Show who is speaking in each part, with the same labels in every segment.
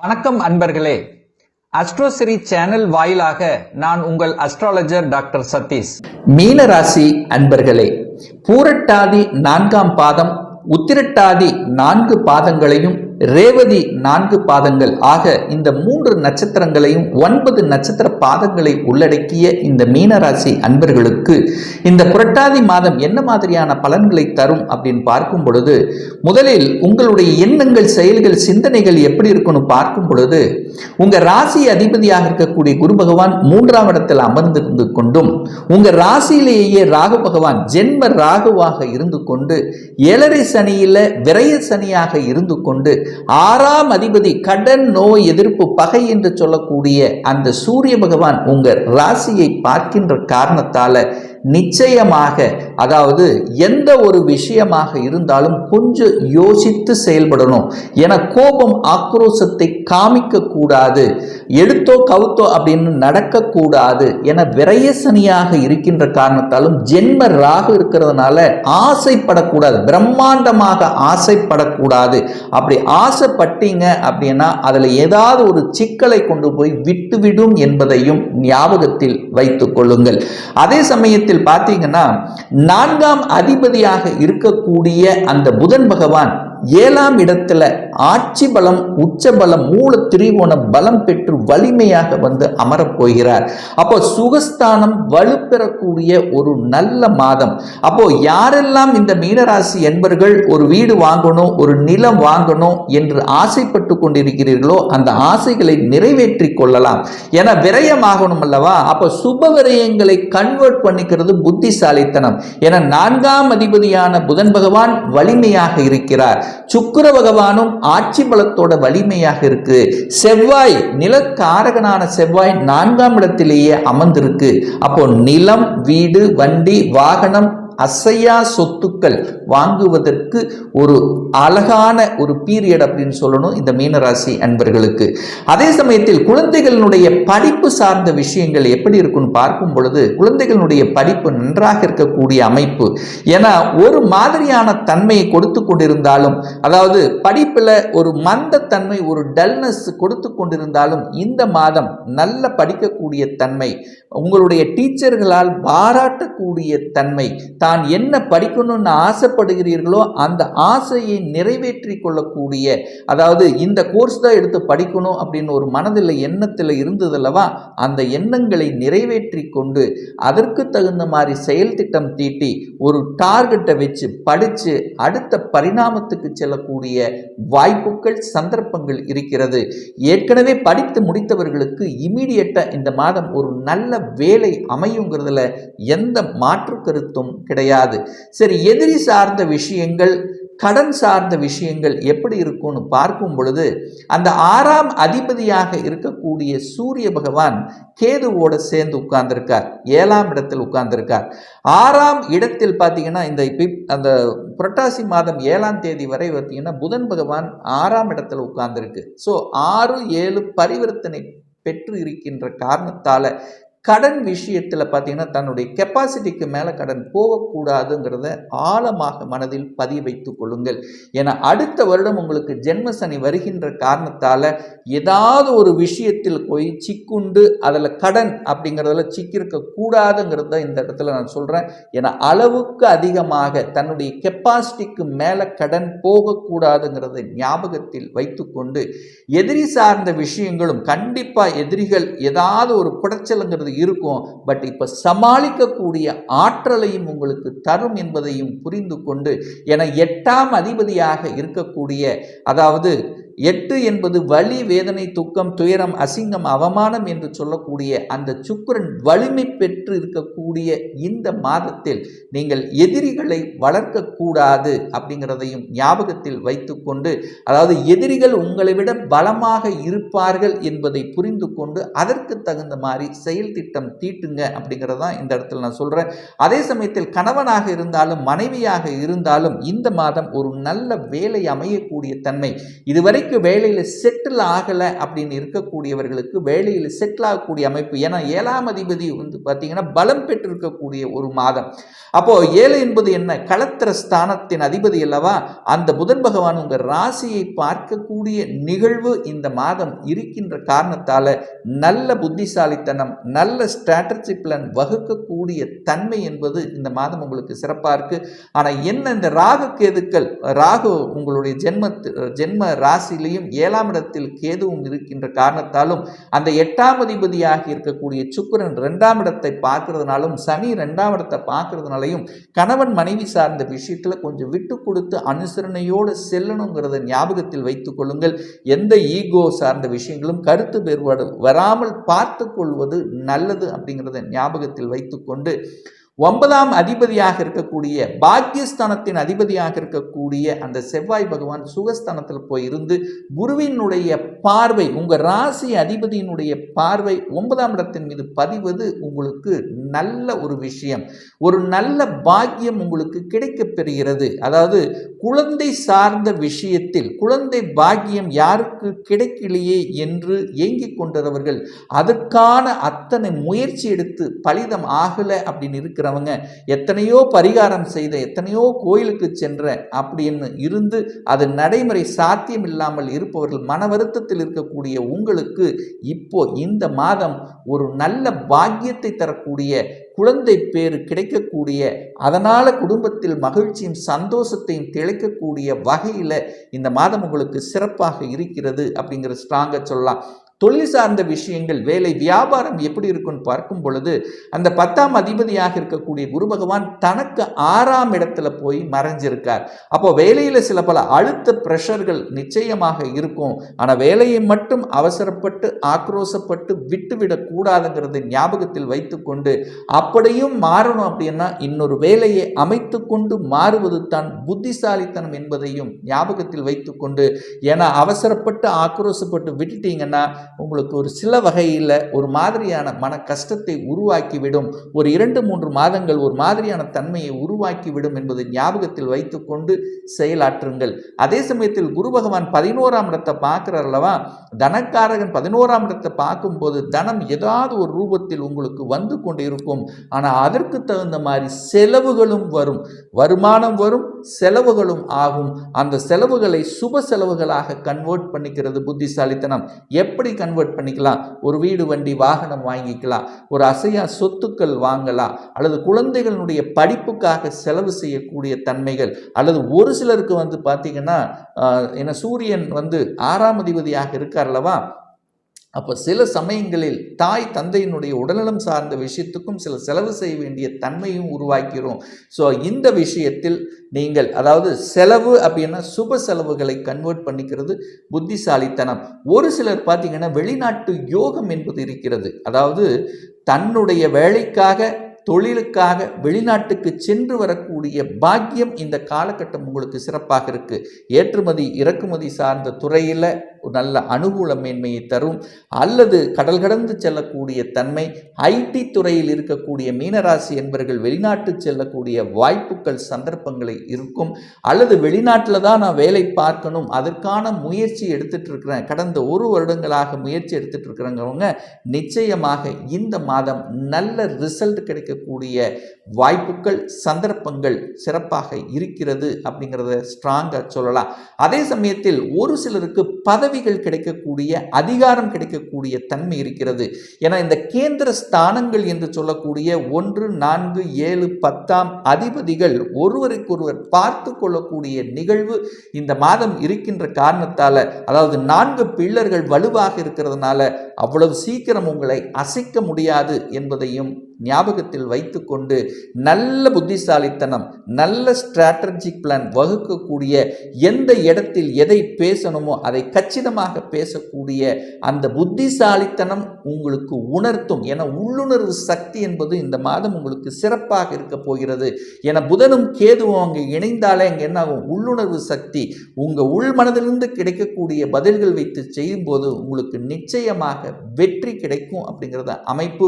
Speaker 1: வணக்கம் அன்பர்களே. அஸ்ட்ரோசிரி சேனல் வாயிலாக நான் உங்கள் அஸ்ட்ராலஜர் டாக்டர் சதீஷ்.
Speaker 2: மீனராசி அன்பர்களே, பூரட்டாதி 4ஆம் பாதம், உத்திரட்டாதி 4 பாதங்களையும், ரேவதி 4 பாதங்கள் ஆக இந்த 3 நட்சத்திரங்களையும் 9 நட்சத்திர பாதங்களை உள்ளடக்கிய இந்த மீனராசி அன்பர்களுக்கு இந்த புரட்டாதி மாதம் என்ன மாதிரியான பலன்களை தரும் அப்படின்னு பார்க்கும் பொழுது, முதலில் உங்களுடைய எண்ணங்கள், செயல்கள், சிந்தனைகள் எப்படி இருக்குன்னு பார்க்கும் பொழுது, உங்க ராசி அதிபதியாக இருக்கக்கூடிய குரு பகவான் 3ஆம் இடத்தில் அமர்ந்திருந்து கொண்டும், உங்க ராசியிலேயே ராகு பகவான் ஜென்ம ராகுவாக இருந்து கொண்டு, 7.5 சனியில விரய சனியாக இருந்து கொண்டு, 6ஆம் அதிபதி கடன், நோய், எதிர்ப்பு, பகை என்று சொல்லக்கூடிய அந்த சூரிய பகவான் உங்க ராசியை பார்க்கின்ற காரணத்தால நிச்சயமாக, அதாவது எந்த ஒரு விஷயமாக இருந்தாலும் கொஞ்சம் யோசித்து செயல்படணும். என கோபம், ஆக்ரோஷத்தை காமிக்க கூடாது, எடுத்தோ கவுத்தோ அப்படின்னு நடக்கக்கூடாது. என விரய சனியாக இருக்கின்ற காரணத்தாலும் ஜென்ம ராகு இருக்கிறதுனால ஆசைப்படக்கூடாது, பிரம்மாண்டமாக ஆசைப்படக்கூடாது. அப்படி ஆசைப்பட்டீங்க அப்படின்னா அதுல ஏதாவது ஒரு சிக்கலை கொண்டு போய் விட்டுவிடும் என்பதையும் ஞாபகத்தில் வைத்துக் கொள்ளுங்கள். அதே சமயத்தில் பார்த்தீங்கன்னா 4ஆம் அதிபதியாக இருக்கக்கூடிய அந்த புதன் பகவான் 7ஆம் இடத்துல ஆட்சி பலம், உச்ச பலம், மூல திரிகோண பலம் பெற்று வலிமையாக வந்து அமரப் போகிறார். அப்போ சுகஸ்தானம் வலுப்பெறக்கூடிய ஒரு நல்ல மாதம். அப்போ யாரெல்லாம் இந்த மீனராசி என்பர்கள் ஒரு வீடு வாங்கணும், ஒரு நிலம் வாங்கணும் என்று ஆசைப்பட்டு கொண்டிருக்கிறீர்களோ அந்த ஆசைகளை நிறைவேற்றி கொள்ளலாம். என விரயமாகணும் அல்லவா? அப்போ சுப விரயங்களை கன்வெர்ட் பண்ணிக்கிறது புத்திசாலித்தனம். என 4ஆம் அதிபதியான புதன் பகவான் வலிமையாக இருக்கிறார். சுக்கிர பகவானும் ஆட்சி பலத்தோட வலிமையாக இருக்கு. செவ்வாய், நிலக்காரகனான செவ்வாய் 4ஆம் இடத்திலேயே அமர்ந்திருக்கு. அப்போ நிலம், வீடு, வண்டி, வாகனம், அசையா சொத்துக்கள் வாங்குவதற்கு ஒரு அழகான ஒரு பீரியட் அப்படின்னு சொல்லணும் இந்த மீனராசி அன்பர்களுக்கு. அதே சமயத்தில் குழந்தைகளுடைய படிப்பு சார்ந்த விஷயங்கள் எப்படி இருக்குன்னு பார்க்கும் பொழுது, குழந்தைகளுடைய படிப்பு நன்றாக இருக்கக்கூடிய அமைப்பு. ஏன்னா ஒரு மாதிரியான தன்மையை கொடுத்து கொண்டிருந்தாலும், அதாவது படிப்புல ஒரு மந்த தன்மை, ஒரு டல்னஸ் கொடுத்து கொண்டிருந்தாலும் இந்த மாதம் நல்ல படிக்கக்கூடிய தன்மை, உங்களுடைய டீச்சர்களால் பாராட்டக்கூடிய தன்மை, தான் என்ன படிக்கணும்னு ஆசைப்படுகிறீர்களோ அந்த ஆசையை நிறைவேற்றி கொள்ளக்கூடிய, அதாவது இந்த கோர்ஸ் தான் எடுத்து படிக்கணும் அப்படின்னு ஒரு மனதில் எண்ணத்தில் இருந்ததல்லவா, அந்த எண்ணங்களை நிறைவேற்றி கொண்டு அதற்கு தகுந்த மாதிரி செயல் திட்டம் தீட்டி ஒரு டார்கெட்டை வச்சு படித்து அடுத்த பரிணாமத்துக்கு செல்லக்கூடிய வாய்ப்புகள், சந்தர்ப்பங்கள் இருக்கிறது. ஏற்கனவே படித்து முடித்தவர்களுக்கு இமீடியட்டாக இந்த மாதம் ஒரு நல்ல வேலை அமையுங்கிறதுல எந்த மாற்று கருத்தும் கிடையாது. சரி, எதிரி சார்ந்த விஷயங்கள், கடன் சார்ந்த விஷயங்கள் எப்படி இருக்கும்னு பார்க்கும் பொழுது, அந்த 6ஆம் அதிபதியாக இருக்கக்கூடிய சூரிய பகவான் கேதுவோட சேர்ந்து உட்கார்ந்திருக்கார், 7ஆம் இடத்தில் உட்கார்ந்திருக்கார். 6ஆம் இடத்தில் பார்த்தீங்கன்னா அந்த புரட்டாசி மாதம் 7ஆம் தேதி வரை பார்த்தீங்கன்னா புதன் பகவான் 6ஆம் இடத்துல உட்கார்ந்திருக்கு. ஸோ 6, 7 பரிவர்த்தனை பெற்று இருக்கின்ற காரணத்தால கடன் விஷயத்தில் பார்த்தீங்கன்னா தன்னுடைய கெப்பாசிட்டிக்கு மேலே கடன் போகக்கூடாதுங்கிறத ஆழமாக மனதில் பதிய வைத்துக் கொள்ளுங்கள். ஏன்னா அடுத்த வருடம் உங்களுக்கு ஜென்ம சனி வருகின்ற காரணத்தால் ஏதாவது ஒரு விஷயத்தில் போய் சிக்குண்டு அதில் கடன் அப்படிங்கிறதுல சிக்கியிருக்க கூடாதுங்கிறத இந்த இடத்துல நான் சொல்கிறேன். ஏன்னா அளவுக்கு அதிகமாக தன்னுடைய கெப்பாசிட்டிக்கு மேலே கடன் போகக்கூடாதுங்கிறத ஞாபகத்தில் வைத்துக்கொண்டு, எதிரி சார்ந்த விஷயங்களும் கண்டிப்பாக எதிரிகள் ஏதாவது ஒரு குடைச்சலுங்கிறது இருக்கும். பட் இப்ப சமாளிக்கக்கூடிய ஆற்றலையும் உங்களுக்கு தரும் என்பதையும் புரிந்து கொண்டு, என 8ஆம் அதிபதியாக இருக்கக்கூடிய, அதாவது 8 என்பது வலி, வேதனை, துக்கம், துயரம், அசிங்கம், அவமானம் என்று சொல்லக்கூடிய அந்த சுக்கிரன் வலிமை பெற்று இருக்கக்கூடிய இந்த மாதத்தில் நீங்கள் எதிரிகளை வளர்க்கக்கூடாது அப்படிங்கிறதையும் ஞாபகத்தில் வைத்துக்கொண்டு, அதாவது எதிரிகள் உங்களை விட பலமாக இருப்பார்கள் என்பதை புரிந்து கொண்டு அதற்கு தகுந்த மாதிரி செயல் திட்டம் தீட்டுங்க அப்படிங்கிறதான் இந்த இடத்துல நான் சொல்றேன். அதே சமயத்தில் கணவனாக இருந்தாலும் மனைவியாக இருந்தாலும் இந்த மாதம் ஒரு நல்ல வேலை அமையக்கூடிய தன்மை, இதுவரைக்கும் வேலையில செட்டில் ஆகல அப்படின்னு இருக்கக்கூடியவர்களுக்கு வேலையில் செட்டில் ஆகக்கூடிய அமைப்பு. ஏன்னா 7ஆம் அதிபதி வந்து பார்த்தீங்கன்னா பலம் பெற்றிருக்கக்கூடிய ஒரு மாதம். அப்போ 7 என்பது என்ன, களத்திர ஸ்தானத்தின் அதிபதி அல்லவா. அந்த புதன் பகவான் உங்க ராசியை பார்க்கக்கூடிய நிகழ்வு இந்த மாதம் இருக்கின்ற காரணத்தால நல்ல புத்திசாலித்தனம், நல்ல ஸ்ட்ராட்டஜி பிளான் வகுக்கக்கூடிய தன்மை என்பது இந்த மாதம் உங்களுக்கு சிறப்பா இருக்கு. ஆனா என்ன, இந்த ராகு கேதுக்கள், ராகு உங்களுடைய ஜென்ம ராசியிலையும் 7ஆம் இடத்தில் கேதுவும் இருக்கின்ற காரணத்தாலும் அந்த 8ஆம் அதிபதியாக இருக்கக்கூடிய சுக்கிரன் 2ஆம் இடத்தை பார்க்கிறதுனாலும் சனி 2ஆம் இடத்தை பார்க்கிறதுனாலையும் கணவன் மனைவி சார்ந்த விஷயத்துல கொஞ்சம் விட்டு கொடுத்து அனுசரணையோடு செல்லணுங்கிறத ஞாபகத்தில் வைத்துக் கொள்ளுங்கள். எந்த ஈகோ சார்ந்த விஷயங்களும் கருத்து வேறுபாடு வராமல் பார்த்து கொள்வது நல்லது அப்படிங்கிறத ஞாபகத்தில் வைத்துக்கொண்டு 9ஆம் அதிபதியாக இருக்கக்கூடிய பாக்கியஸ்தானத்தின் அதிபதியாக இருக்கக்கூடிய அந்த செவ்வாய் பகவான் சுகஸ்தானத்தில் போய் இருந்து குருவினுடைய பார்வை, உங்க ராசி அதிபதியினுடைய பார்வை 9ஆம் இடத்தின் மீது பதிவது உங்களுக்கு நல்ல ஒரு விஷயம், ஒரு நல்ல பாக்கியம் உங்களுக்கு கிடைக்கப் பெறுகிறது. அதாவது குழந்தை சார்ந்த விஷயத்தில் குழந்தை பாக்கியம் யாருக்கு கிடைக்கலையே என்று ஏங்கிக் கொண்டவர்கள் அதற்கான அத்தனை முயற்சி எடுத்து பலிதம் ஆகல அப்படின்னு இருக்கிற எத்தனையோ பரிகாரம் செய்த, எத்தனையோ கோயிலுக்கு சென்ற அப்படின்னு இருந்து அது நடைமுறை சாத்தியம் இல்லாமல் இருப்பவர்கள், மன வருத்தத்தில் இருக்கக்கூடிய உங்களுக்கு இப்போ இந்த மாதம் ஒரு நல்ல பாக்கியத்தை தரக்கூடிய குழந்தை பேரு கிடைக்கக்கூடிய, அதனால குடும்பத்தில் மகிழ்ச்சியும் சந்தோஷத்தையும் திளைக்கக்கூடிய வகையில் இந்த மாதம் உங்களுக்கு சிறப்பாக இருக்கிறது அப்படிங்கிற ஸ்ட்ராங்கா சொல்லலாம். தொழில் சார்ந்த விஷயங்கள், வேலை வியாபாரம் எப்படி இருக்குன்னு பார்க்கும் பொழுது அந்த 10ஆம் அதிபதியாக இருக்கக்கூடிய குரு பகவான் தனக்கு 6ஆம் இடத்துல போய் மறைஞ்சிருக்கார். அப்போ வேலையில் சில பல அழுத்த பிரஷர்கள் நிச்சயமாக இருக்கும். ஆனால் வேலையை மட்டும் அவசரப்பட்டு ஆக்ரோசப்பட்டு விட்டுவிடக் கூடாதுங்கிறதை ஞாபகத்தில் வைத்துக்கொண்டு அப்படியும் மாறணும் அப்படின்னா இன்னொரு வேலையை அமைத்து கொண்டு மாறுவது தான் புத்திசாலித்தனம் என்பதையும் ஞாபகத்தில் வைத்துக்கொண்டு, ஏன்னா அவசரப்பட்டு ஆக்ரோசப்பட்டு விட்டுட்டீங்கன்னா உங்களுக்கு ஒரு சில வகையில் ஒரு மாதிரியான மன கஷ்டத்தை உருவாக்கிவிடும். ஒரு 2-3 மாதங்கள் ஒரு மாதிரியான தன்மையை உருவாக்கிவிடும் என்பதை ஞாபகத்தில் வைத்துக்கொண்டு செயலாற்றுங்கள். அதே சமயத்தில் குரு பகவான் 11ஆம் இடத்தை பார்க்கிறார் அல்லவா, தனக்காரகன் 11ஆம் இடத்தை பார்க்கும்போது தனம் ஏதாவது ஒரு ரூபத்தில் உங்களுக்கு வந்து கொண்டு இருக்கும். ஆனால் அதற்கு தகுந்த மாதிரி செலவுகளும் வரும், வருமானம் வரும், செலவுகளும் ஆகும். அந்த செலவுகளை சுப செலவுகளாக கன்வெர்ட் பண்ணிக்கிறது புத்திசாலித்தனம். எப்படி கன்வெர்ட் பண்ணிக்கலாம், ஒரு வீடு வண்டி வாகனம் வாங்கிக்கலாம், ஒரு அசையா சொத்துக்கள் வாங்கலாம், அல்லது குழந்தைகளுடைய படிப்புக்காக செலவு செய்யக்கூடிய தன்மைகள், அல்லது ஒரு சிலருக்கு வந்து பார்த்தீங்கன்னா என்ன சூரியன் வந்து 6ஆம் அதிபதியாக இருக்கார் அல்லவா, அப்போ சில சமயங்களில் தாய் தந்தையினுடைய உடல்நலம் சார்ந்த விஷயத்துக்கும் சில செலவு செய்ய வேண்டிய தன்மையும் உருவாக்கிறோம். ஸோ இந்த விஷயத்தில் நீங்கள் அதாவது செலவு அப்படின்னா சுப செலவுகளை கன்வெர்ட் பண்ணிக்கிறது புத்திசாலித்தனம். ஒரு சிலர் பார்த்தீங்கன்னா வெளிநாட்டு யோகம் என்பது இருக்கிறது. அதாவது தன்னுடைய வேலைக்காக தொழிலுக்காக வெளிநாட்டுக்கு சென்று வரக்கூடிய பாக்கியம் இந்த காலகட்டம் உங்களுக்கு சிறப்பாக இருக்கு. ஏற்றுமதி இறக்குமதி சார்ந்த துறையில் நல்ல அனுகூல மேன்மையை தரும், அல்லது கடல் கடந்து செல்லக்கூடிய தன்மை, ஐடி துறையில் இருக்கக்கூடிய மீனராசி என்பவர்கள் வெளிநாட்டு செல்லக்கூடிய வாய்ப்புகள் சந்தர்ப்பங்களை இருக்கும். அல்லது வெளிநாட்டில் தான் நான் வேலை பார்க்கணும் அதற்கான முயற்சி எடுத்துட்டு இருக்கிறேன், கடந்த 1 வருடங்களாக முயற்சி எடுத்துட்டு இருக்கிறவங்க நிச்சயமாக இந்த மாதம் நல்ல ரிசல்ட் கிடைக்கக்கூடிய வாய்ப்புகள் சந்தர்ப்பங்கள் சிறப்பாக இருக்கிறது அப்படிங்கிறத ஸ்ட்ராங்கா சொல்லலாம். அதே சமயத்தில் ஒரு சிலருக்கு பதவிகள் கிடைக்கக்கூடிய, அதிகாரம் கிடைக்கக்கூடிய தன்மை இருக்கிறது. ஏன்னா இந்த கேந்திர ஸ்தானங்கள் என்று சொல்லக்கூடிய 1, 4, 7, 10ஆம் அதிபதிகள் ஒருவருக்கொருவர் பார்த்து கொள்ளக்கூடிய நிகழ்வு இந்த மாதம் இருக்கின்ற காரணத்தால, அதாவது 4 பில்லர்கள் வலுவாக இருக்கிறதுனால அவ்வளவு சீக்கிரம் உங்களை அசைக்க முடியாது என்பதையும் ஞாபகத்தில் வைத்துக்கொண்டு நல்ல புத்திசாலித்தனம், நல்ல ஸ்ட்ராட்டஜிக் பிளான் வகுக்கக்கூடிய, எந்த இடத்தில் எதை பேசணுமோ அதை கச்சிதமாக பேசக்கூடிய அந்த புத்திசாலித்தனம் உங்களுக்கு உணர்த்தும். என உள்ளுணர்வு சக்தி என்பது இந்த மாதம் உங்களுக்கு சிறப்பாக இருக்க போகிறது. என புதனும் கேதுவும் அங்கே இணைந்தாலே அங்கே என்ன ஆகும்? உள்ளுணர்வு சக்தி, உங்க உள் மனதிலிருந்து கிடைக்கக்கூடிய பதில்கள் வைத்து செய்யும் போது உங்களுக்கு நிச்சயமாக வெற்றி கிடைக்கும் அப்படிங்கிறத அமைப்பு.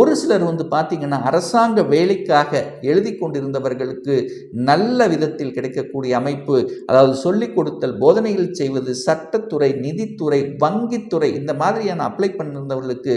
Speaker 2: ஒரு சிலர் பார்த்தீங்கன்னா அரசாங்க வேலைக்காக எழுதி கொண்டிருந்தவர்களுக்கு நல்ல விதத்தில் கிடைக்கக்கூடிய அமைப்பு. அதாவது சொல்லிக் கொடுத்தல், போதனைகள் செய்வது, சட்டத்துறை, நிதித்துறை, வங்கித்துறை, இந்த மாதிரியான அப்ளை பண்ணிருந்தவர்களுக்கு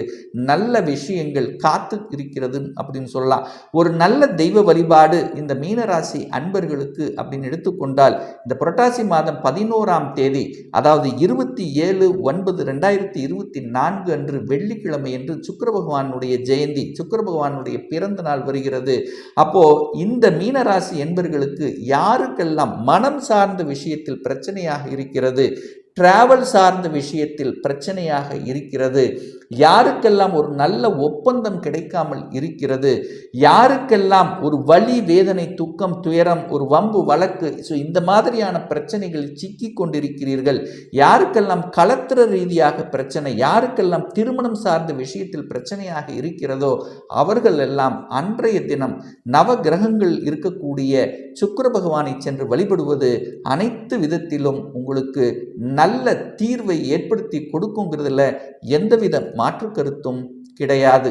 Speaker 2: நல்ல விஷயங்கள் காத்து இருக்கிறது அப்படின்னு சொல்லலாம். ஒரு நல்ல தெய்வ வழிபாடு இந்த மீனராசி அன்பர்களுக்கு அப்படின்னு எடுத்துக்கொண்டால், இந்த புரட்டாசி மாதம் 11ஆம் தேதி, அதாவது 27/9/2024 அன்று வெள்ளிக்கிழமை என்று சுக்கிர பகவானுடைய ஜெயந்தி, சுக்கிர பகவானுடைய பிறந்த நாள் வருகிறது. அப்போ இந்த மீனராசி என்பர்களுக்கு யாருக்கெல்லாம் மனம் சார்ந்த விஷயத்தில் பிரச்சனையாக இருக்கிறது, டிராவல் சார்ந்த விஷயத்தில் பிரச்சனையாக இருக்கிறது, யாருக்கெல்லாம் ஒரு நல்ல ஒப்பந்தம் கிடைக்காமல் இருக்கிறது, யாருக்கெல்லாம் ஒரு வலி, வேதனை, துக்கம், துயரம், ஒரு வம்பு வழக்கு, இந்த மாதிரியான பிரச்சனைகளில் சிக்கி கொண்டிருக்கிறீர்கள், யாருக்கெல்லாம் களத்திர ரீதியாக பிரச்சனை, யாருக்கெல்லாம் திருமணம் சார்ந்த விஷயத்தில் பிரச்சனையாக இருக்கிறதோ அவர்கள் எல்லாம் அன்றைய தினம் நவ கிரகங்கள் இருக்கக்கூடிய சுக்கிர பகவானை சென்று வழிபடுவது அனைத்து விதத்திலும் உங்களுக்கு நல்ல தீர்வை ஏற்படுத்தி கொடுக்குங்கிறதுல எந்தவித மாற்று கருத்தும் கிடையாது.